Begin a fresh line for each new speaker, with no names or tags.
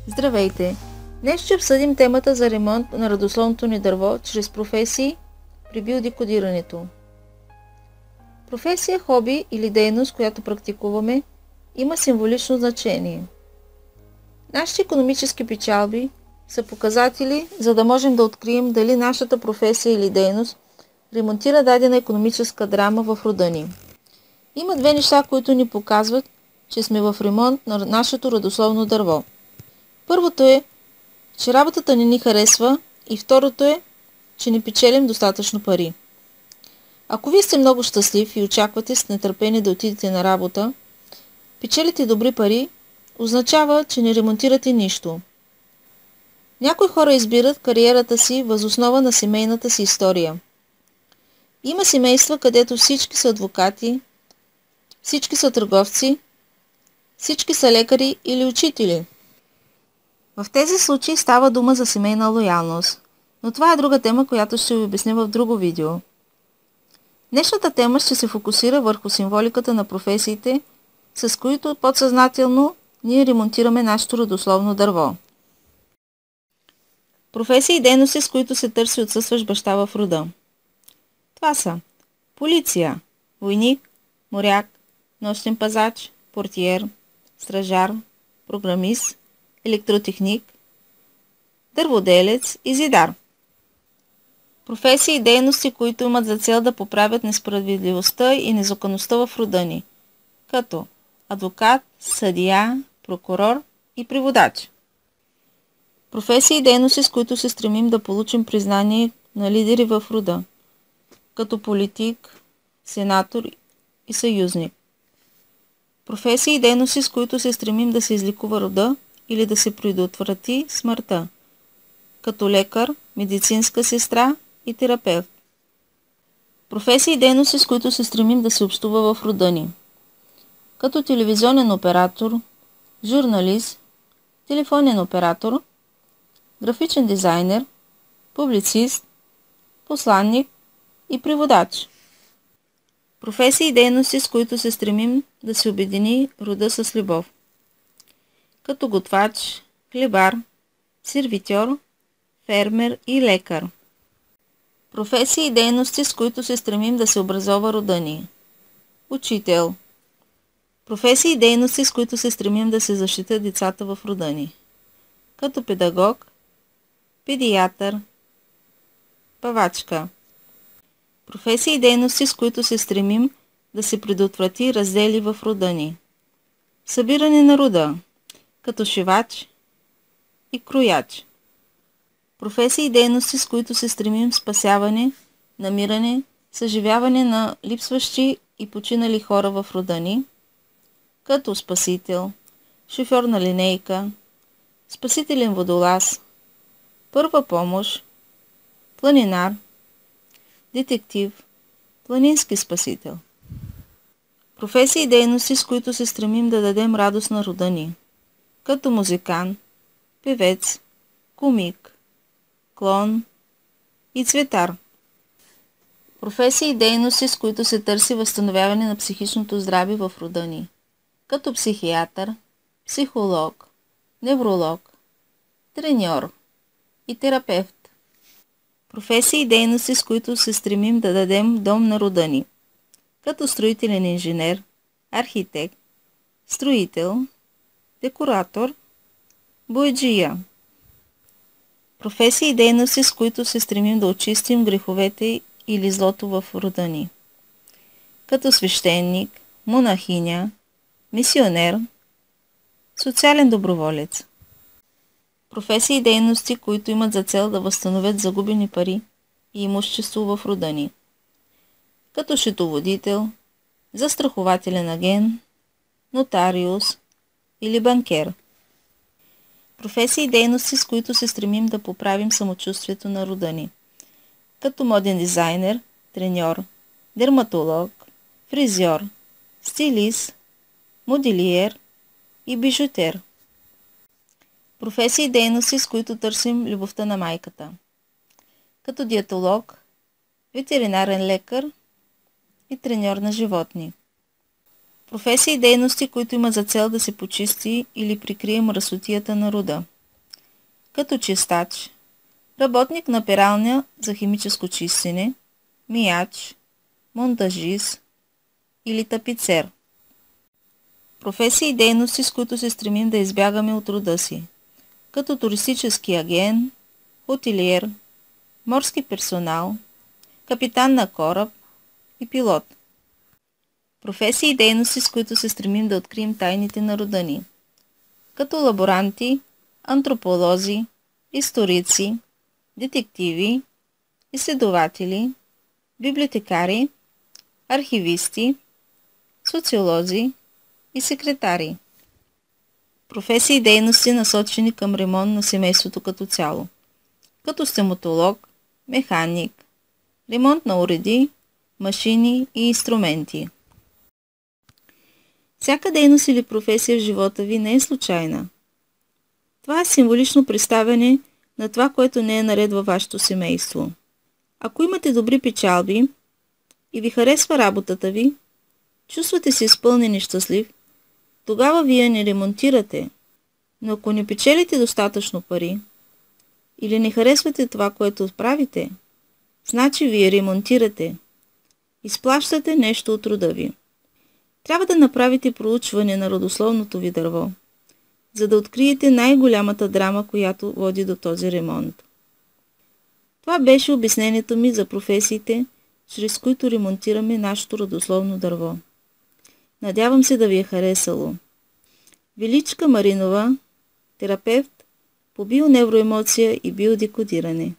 Здравейте! Днес ще обсъдим темата за ремонт на родословното ни дърво чрез професии при биодекодирането. Професия, хоби или дейност, която практикуваме, има символично значение. Нашите икономически печалби са показатели, за да можем да открием дали нашата професия или дейност ремонтира дадена икономическа драма в рода ни. Има две неща, които ни показват, че сме в ремонт на нашето родословно дърво. Първото е, че работата не ни харесва, и второто е, че не печелим достатъчно пари. Ако вие сте много щастлив и очаквате с нетърпение да отидете на работа, печелите добри пари, означава, че не ремонтирате нищо. Някои хора избират кариерата си въз основа на семейната си история. Има семейства, където всички са адвокати, всички са търговци, всички са лекари или учители. В тези случаи става дума за семейна лоялност, но това е друга тема, която ще ви обясня в друго видео. Днешната тема ще се фокусира върху символиката на професиите, с които подсъзнателно ние ремонтираме нашето родословно дърво. Професии и дейности, с които се търси отсъстващ баща в рода. Това са полиция, войник, моряк, нощен пазач, портиер, стражар, програмист, електротехник, дърводелец и зидар. Професии и дейности, които имат за цел да поправят несправедливостта и незаконността в рода ни, като адвокат, съдия, прокурор и преводач. Професии и дейности, с които се стремим да получим признание на лидери в рода, като политик, сенатор и съюзник. Професии и дейности, с които се стремим да се излекува рода или да се предотврати смъртта, като лекар, медицинска сестра и терапевт. Професии и дейности, с които се стремим да се общува в рода ни, като телевизионен оператор, журналист, телефонен оператор, графичен дизайнер, публицист, посланник и преводач. Професии и дейности, с които се стремим да се обедини рода с любов, като готвач, хлебар, сервитьор, фермер и лекар. Професии и дейности, с които се стремим да се образова рода ни. Учител. Професии и дейности, с които се стремим да се защитят децата в рода ни, като педагог, педиатър, павачка. Професии и дейности, с които се стремим да се предотврати раздели в рода ни. Събиране на рода, като шивач и крояч. Професии и дейности, с които се стремим спасяване, намиране, съживяване на липсващи и починали хора в рода ни, като спасител, шофьор на линейка, спасителен водолаз, първа помощ, планинар, детектив, планински спасител. Професии и дейности, с които се стремим да дадем радост на рода ни, като музикант, певец, комик, клон и цветар. Професии и дейности, с които се търси възстановяване на психичното здраве в рода ни, като психиатър, психолог, невролог, треньор и терапевт. Професии и дейности, с които се стремим да дадем дом на рода ни, като строителен инженер, архитект, строител, декоратор, бояджия. Професии и дейности, с които се стремим да очистим греховете или злото в рода ни, като свещеник, монахиня, мисионер, социален доброволец. Професии и дейности, които имат за цел да възстановят загубени пари и имущество в рода ни, като счетоводител, застрахователен агент, нотариус или банкер. Професии и дейности, с които се стремим да поправим самочувствието на рода ни, като моден дизайнер, треньор, дерматолог, фризьор, стилист, моделиер и бижутер. Професии и дейности, с които търсим любовта на майката, като диетолог, ветеринарен лекар и треньор на животни. Професии и дейности, които имат за цел да се почисти или прикрие мръсотията на рода, като чистач, работник на пералня за химическо чистене, мияч, монтажист или тапицер. Професии и дейности, с които се стремим да избягаме от рода си, като туристически агент, хотелиер, морски персонал, капитан на кораб и пилот. Професии и дейности, с които се стремим да открием тайните на рода ни, като лаборанти, антрополози, историци, детективи, изследователи, библиотекари, архивисти, социолози и секретари. Професии и дейности, насочени към ремонт на семейството като цяло, като стоматолог, механик, ремонт на уреди, машини и инструменти. Всяка дейност или професия в живота ви не е случайна. Това е символично представяне на това, което не е наред във вашето семейство. Ако имате добри печалби и ви харесва работата ви, чувствате се изпълнен и щастлив, тогава вие не ремонтирате. Но ако не печелите достатъчно пари или не харесвате това, което правите, значи вие ремонтирате. Изплащате нещо от рода ви. Трябва да направите проучване на родословното ви дърво, за да откриете най-голямата драма, която води до този ремонт. Това беше обяснението ми за професиите, чрез които ремонтираме нашето родословно дърво. Надявам се да ви е харесало. Величка Маринова, терапевт по бионевроемоция и биодекодиране.